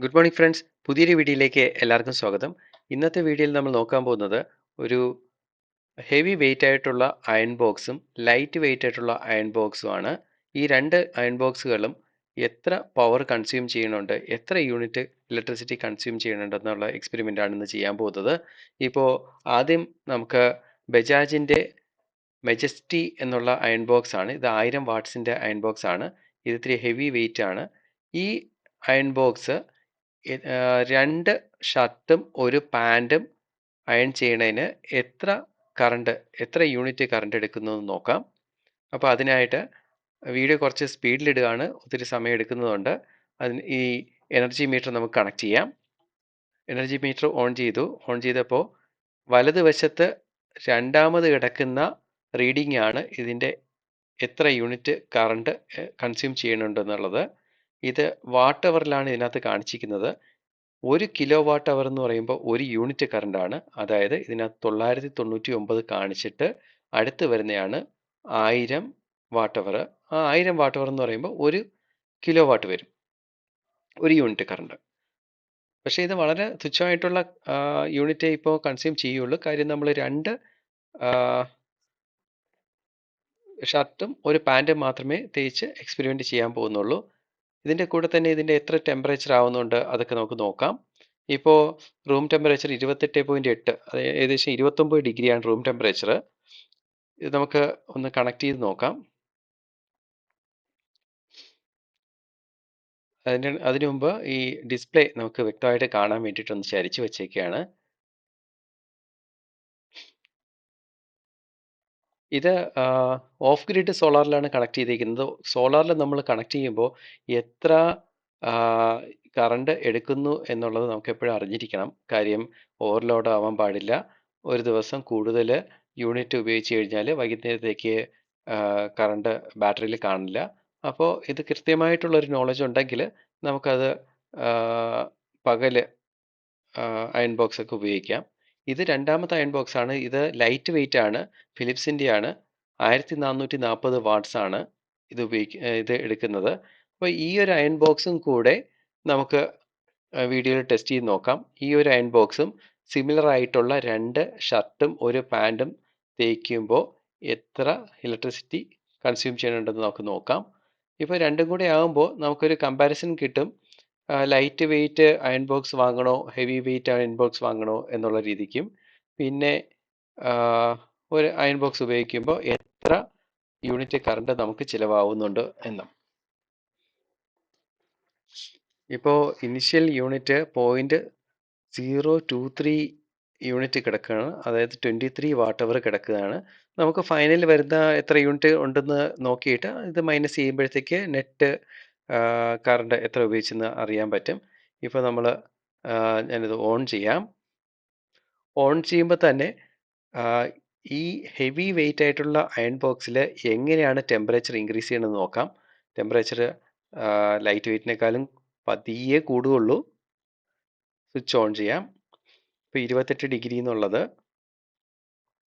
Good morning friends. പുതിയൊരു വീഡിയോയിലേക്ക് എല്ലാവർക്കും സ്വാഗതം. ഇന്നത്തെ വീഡിയോയിൽ നമ്മൾ നോക്കാൻ പോകുന്നത് ഒരു ഹെവി വെയിറ്റ് ആയിട്ടുള്ള അയൺ ബോക്സും ലൈറ്റ് വെയിറ്റ് ആയിട്ടുള്ള അയൺ ബോക്സും ആണ്. ഈ രണ്ട് അയൺ ബോക്സുകളും എത്ര പവർ കൺസ്യൂം ചെയ്യുന്നുണ്ട്, എത്ര യൂണിറ്റ് ഇലക്ട്രിസിറ്റി കൺസ്യൂം ചെയ്യുന്നുണ്ട് എന്നുള്ള എക്സ്പെരിമെൻ്റ് ആണ് ഇന്ന് ചെയ്യാൻ പോകുന്നത്. ഇപ്പോൾ ആദ്യം നമുക്ക് ബജാജിൻ്റെ മെജസ്റ്റി എന്നുള്ള അയൺ ബോക്സ് ആണ്. ഇത് 1000 വാട്ട്സിൻ്റെ അയൺ ബോക്സ് ആണ്. ഇത് ഇത്തിരി ഹെവി വെയിറ്റ് ആണ്. ഈ അയൺ ബോക്സ് രണ്ട് ഷർട്ടും ഒരു പാൻറ്റും അയൺ ചെയ്യണതിന് എത്ര യൂണിറ്റ് കറണ്ട് എടുക്കുന്നു എന്ന് നോക്കാം. അപ്പോൾ അതിനായിട്ട് വീഡിയോ കുറച്ച് സ്പീഡിലിടുകയാണ്, ഒത്തിരി സമയം എടുക്കുന്നതുകൊണ്ട് ഈ എനർജി മീറ്റർ നമുക്ക് കണക്ട് ചെയ്യാം. എനർജി മീറ്റർ ഓൺ ചെയ്തപ്പോൾ വലതുവശത്ത് രണ്ടാമത് കിടക്കുന്ന റീഡിംഗ് ആണ് ഇതിൻ്റെ എത്ര യൂണിറ്റ് കറണ്ട് കൺസ്യൂം ചെയ്യുന്നുണ്ടെന്നുള്ളത്. ഇത് വാട്ട് അവറിലാണ് ഇതിനകത്ത് കാണിച്ചിരിക്കുന്നത്. 1 കിലോ വാട്ട് അവർ എന്ന് പറയുമ്പോൾ 1 യൂണിറ്റ് കറണ്ടാണ്. അതായത് ഇതിനകത്ത് 999 കാണിച്ചിട്ട് അടുത്ത് വരുന്നതാണ് 1000 വാട്ട് അവർ. ആ 1000 വാട്ട് അവർ എന്ന് പറയുമ്പോൾ 1 കിലോ വാട്ട് വരും, 1 യൂണിറ്റ് കറണ്ട്. പക്ഷേ ഇത് വളരെ തുച്ഛമായിട്ടുള്ള യൂണിറ്റേ ഇപ്പോൾ കൺസ്യൂം ചെയ്യുള്ളൂ. കാര്യം നമ്മൾ രണ്ട് ഷർട്ടും ഒരു പാൻറ്റും മാത്രമേ തേച്ച് എക്സ്പെരിമെൻറ്റ് ചെയ്യാൻ പോകുന്നുള്ളൂ. ഇതിൻ്റെ കൂടെ തന്നെ ഇതിൻ്റെ എത്ര ടെമ്പറേച്ചർ ആവുന്നുണ്ട് അതൊക്കെ നമുക്ക് നോക്കാം. ഇപ്പോൾ റൂം ടെമ്പറേച്ചർ 28.8, അത് ഏകദേശം 29 ഡിഗ്രിയാണ് റൂം ടെമ്പറേച്ചർ. ഇത് നമുക്ക് ഒന്ന് കണക്ട് ചെയ്ത് നോക്കാം. അതിനു മുമ്പ് ഈ ഡിസ്പ്ലേ നമുക്ക് വ്യക്തമായിട്ട് കാണാൻ വേണ്ടിയിട്ടൊന്ന് ചരിച്ച് വെച്ചേക്കുകയാണ്. ഇത് ഓഫ് ഗ്രിഡ് സോളാറിലാണ് കണക്ട് ചെയ്തിരിക്കുന്നത്. സോളാറിൽ നമ്മൾ കണക്ട് ചെയ്യുമ്പോൾ എത്ര കറണ്ട് എടുക്കുന്നു എന്നുള്ളത് നമുക്ക് എപ്പോഴും അറിഞ്ഞിരിക്കണം. കാര്യം ഓവർലോഡ് ആവാൻ പാടില്ല. ഒരു ദിവസം കൂടുതൽ യൂണിറ്റ് ഉപയോഗിച്ച് കഴിഞ്ഞാൽ വൈകുന്നേരത്തേക്ക് കറണ്ട് ബാറ്ററിയിൽ കാണില്ല. അപ്പോൾ ഇത് കൃത്യമായിട്ടുള്ളൊരു നോളജ് ഉണ്ടെങ്കിൽ നമുക്കത് പകൽ അയൺ ബോക്സ് ഒക്കെ ഉപയോഗിക്കാം. ഇത് രണ്ടാമത്തെ അയൺ ബോക്സ് ആണ്. ഇത് ലൈറ്റ് വെയിറ്റ് ആണ്, ഫിലിപ്സിൻ്റെ ആണ്. 1440 വാട്ട്സ് ആണ് ഇത് എടുക്കുന്നത്. അപ്പോൾ ഈ ഒരു അയൺ ബോക്സും കൂടെ നമുക്ക് വീഡിയോയിൽ ടെസ്റ്റ് ചെയ്ത് നോക്കാം. ഈ ഒരു അയൺ ബോക്സും സിമിലർ ആയിട്ടുള്ള രണ്ട് ഷർട്ടും ഒരു പാൻറ്റും തേക്കുമ്പോൾ എത്ര ഇലക്ട്രിസിറ്റി കൺസ്യൂം ചെയ്യുന്നുണ്ടെന്ന് നമുക്ക് നോക്കാം. ഇപ്പോൾ രണ്ടും കൂടെ ആകുമ്പോൾ നമുക്കൊരു കമ്പാരിസൺ കിട്ടും. ലൈറ്റ് വെയിറ്റ് അയൺ ബോക്സ് വാങ്ങണോ, ഹെവി വെയിറ്റ് അയൺ ബോക്സ് വാങ്ങണോ എന്നുള്ള രീതിക്കും, പിന്നെ ഒരു അയൺ ബോക്സ് ഉപയോഗിക്കുമ്പോൾ എത്ര യൂണിറ്റ് കറണ്ട് നമുക്ക് ചിലവാകുന്നുണ്ട് എന്നും. ഇപ്പോൾ ഇനിഷ്യൽ യൂണിറ്റ് 0.023 യൂണിറ്റ് കിടക്കുകയാണ്. അതായത് 23 വാട്ട് അവർ കിടക്കുകയാണ്. നമുക്ക് ഫൈനൽ വരുന്ന എത്ര യൂണിറ്റ് ഉണ്ടെന്ന് നോക്കിയിട്ട് ഇത് മൈനസ് ചെയ്യുമ്പോഴത്തേക്ക് നെറ്റ് കറണ്ട് എത്ര ഉപയോഗിച്ചെന്ന് അറിയാൻ പറ്റും. ഇപ്പോൾ ഞാനിത് ഓൺ ചെയ്യാം. ഓൺ ചെയ്യുമ്പോൾ തന്നെ ഈ ഹെവി വെയിറ്റ് ആയിട്ടുള്ള അയൺ ബോക്സിൽ എങ്ങനെയാണ് ടെമ്പറേച്ചർ ഇൻക്രീസ് ചെയ്യണമെന്ന് നോക്കാം. ടെമ്പറേച്ചർ ലൈറ്റ് വെയിറ്റിനേക്കാളും പതിയെ കൂടുകയുള്ളൂ. സ്വിച്ച് ഓൺ ചെയ്യാം. ഇപ്പോൾ 28 ഡിഗ്രി എന്നുള്ളത്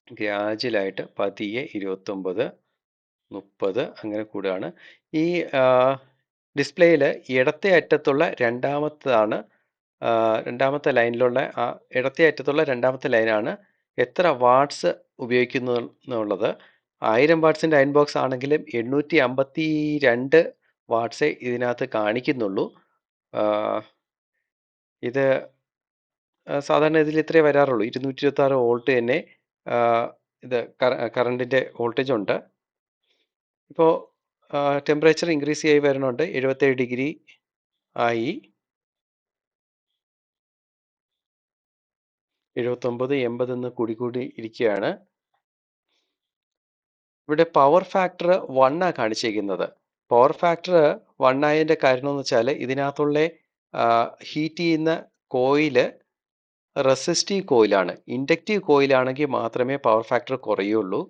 ഗ്രാജുവലായിട്ട് പതിയെ 29, 30 അങ്ങനെ കൂടുകയാണ്. ഈ ഡിസ്പ്ലേയിൽ ഇടത്തെ അറ്റത്തുള്ള രണ്ടാമത്തെ ലൈനിലുള്ള ഇടത്തെ അറ്റത്തുള്ള രണ്ടാമത്തെ ലൈനാണ് എത്ര വാട്ട്സ് ഉപയോഗിക്കുന്നു എന്നുള്ളത്. 1000 വാട്ട്സിൻ്റെ അയൺ ബോക്സ് ആണെങ്കിലും 852 വാട്ട്സേ ഇതിനകത്ത് കാണിക്കുന്നുള്ളൂ. ഇത് സാധാരണ ഇതിൽ ഇത്രേ വരാറുള്ളൂ. 226 വോൾട്ട് തന്നെ ഇത് കറണ്ടിൻ്റെ വോൾട്ടേജ് ഉണ്ട്. ഇപ്പോൾ ടെമ്പറേച്ചർ ഇൻക്രീസ് ചെയ്ത് വരുന്നുണ്ട്. 77 ഡിഗ്രി ആയി. 79, 80 എന്ന് കൂടി ഇരിക്കുകയാണ്. ഇവിടെ പവർ ഫാക്ടർ 1 കാണിച്ചിരിക്കുന്നത്. പവർ ഫാക്ടർ 1 ആയതിൻ്റെ കാരണം എന്ന് വെച്ചാൽ ഇതിനകത്തുള്ള ഹീറ്റ് ചെയ്യുന്ന കോയില് റെസിസ്റ്റീവ് കോയിലാണ്. ഇൻഡക്റ്റീവ് കോയിലാണെങ്കിൽ മാത്രമേ പവർ ഫാക്ടർ കുറയുള്ളൂ.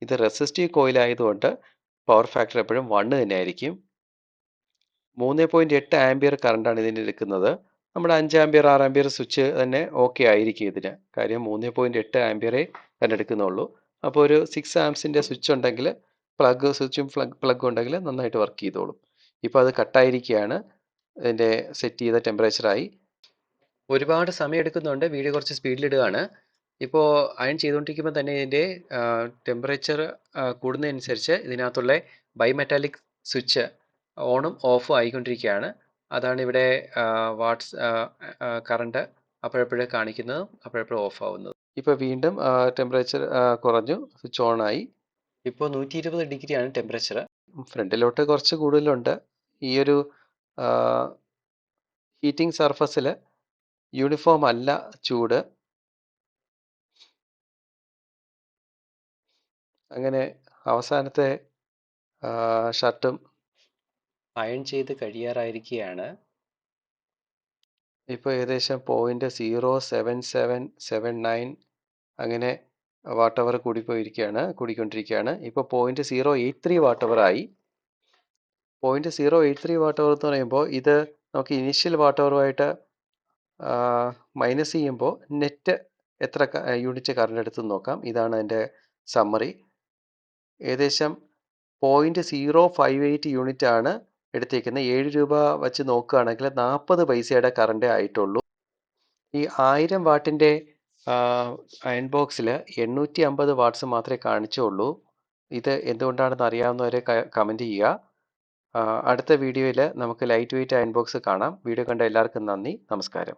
ഇത് റെസിസ്റ്റീവ് കോയിലായതുകൊണ്ട് പവർ ഫാക്ടർ എപ്പോഴും 1 തന്നെ ആയിരിക്കും. 3.8 ആംപിയർ കറണ്ടാണ് ഇതിന് എടുക്കുന്നത്. നമ്മുടെ 5 ആംപിയർ 6 ആംപിയർ സ്വിച്ച് തന്നെ ഓക്കെ ആയിരിക്കും ഇതിന്. കാര്യം 3.8 ആംപിയറേ കറണ്ട് എടുക്കുന്നുള്ളൂ. അപ്പോൾ ഒരു 6 ആംപ്സിൻ്റെ സ്വിച്ച് ഉണ്ടെങ്കിൽ പ്ലഗും ഉണ്ടെങ്കിൽ നന്നായിട്ട് വർക്ക് ചെയ്തോളും. ഇപ്പോൾ അത് കട്ടായിരിക്കുകയാണ്. ഇതിൻ്റെ സെറ്റ് ചെയ്ത ടെമ്പറേച്ചറായി. ഒരുപാട് സമയം എടുക്കുന്നുണ്ട്, വീഡിയോ കുറച്ച് സ്പീഡിലിടുകയാണ്. ഇപ്പോൾ അയൺ ചെയ്തുകൊണ്ടിരിക്കുമ്പോൾ തന്നെ ഇതിൻ്റെ ടെമ്പറേച്ചർ കൂടുന്നതനുസരിച്ച് ഇതിനകത്തുള്ള ബൈമെറ്റാലിക് സ്വിച്ച് ഓണും ഓഫും ആയിക്കൊണ്ടിരിക്കുകയാണ്. അതാണ് ഇവിടെ വാട്ട്സ് കറണ്ട് അപ്പോഴപ്പോഴും കാണിക്കുന്നതും അപ്പോഴപ്പോഴും ഓഫ് ആവുന്നതും. ഇപ്പോൾ വീണ്ടും ടെമ്പറേച്ചർ കുറഞ്ഞു, സ്വിച്ച് ഓൺ ആയി. ഇപ്പോൾ 120 ഡിഗ്രിയാണ് ടെമ്പറേച്ചർ. ഫ്രണ്ടിലോട്ട് കുറച്ച് കൂടുതലുണ്ട്. ഈ ഒരു ഹീറ്റിംഗ് സർഫസിൽ യൂണിഫോം അല്ല ചൂട്. അങ്ങനെ അവസാനത്തെ ഷർട്ടും അയൺ ചെയ്ത് കഴിയാറായിരിക്കുകയാണ്. ഇപ്പോൾ ഏകദേശം 0.07779 അങ്ങനെ വാട്ട് അവർ കൂടിക്കൊണ്ടിരിക്കുകയാണ്. ഇപ്പോൾ 0.083 വാട്ട് അവർ ആയി. 0.083 വാട്ട് അവർ എന്ന് പറയുമ്പോൾ ഇത് നമുക്ക് ഇനീഷ്യൽ വാട്ട് അവറുമായിട്ട് മൈനസ് ചെയ്യുമ്പോൾ നെറ്റ് എത്ര യൂണിറ്റ് കറണ്ട് എടുത്തെന്ന് നോക്കാം. ഇതാണ് അതിൻ്റെ സമ്മറി. ഏകദേശം 0.058 യൂണിറ്റ് ആണ് എടുത്തേക്കുന്നത്. 7 രൂപ വച്ച് നോക്കുകയാണെങ്കിൽ 40 പൈസയുടെ കറണ്ടേ ആയിട്ടുള്ളൂ. ഈ 1000 വാട്ടിൻ്റെ അയൺ ബോക്സിൽ 850 വാട്ട്സ് മാത്രമേ കാണിച്ചുള്ളൂ. ഇത് എന്തുകൊണ്ടാണെന്ന് അറിയാവുന്നവരെ കമൻറ്റ് ചെയ്യുക. അടുത്ത വീഡിയോയിൽ നമുക്ക് ലൈറ്റ് വെയ്റ്റ് അയൺ ബോക്സ് കാണാം. വീഡിയോ കണ്ട എല്ലാവർക്കും നന്ദി, നമസ്കാരം.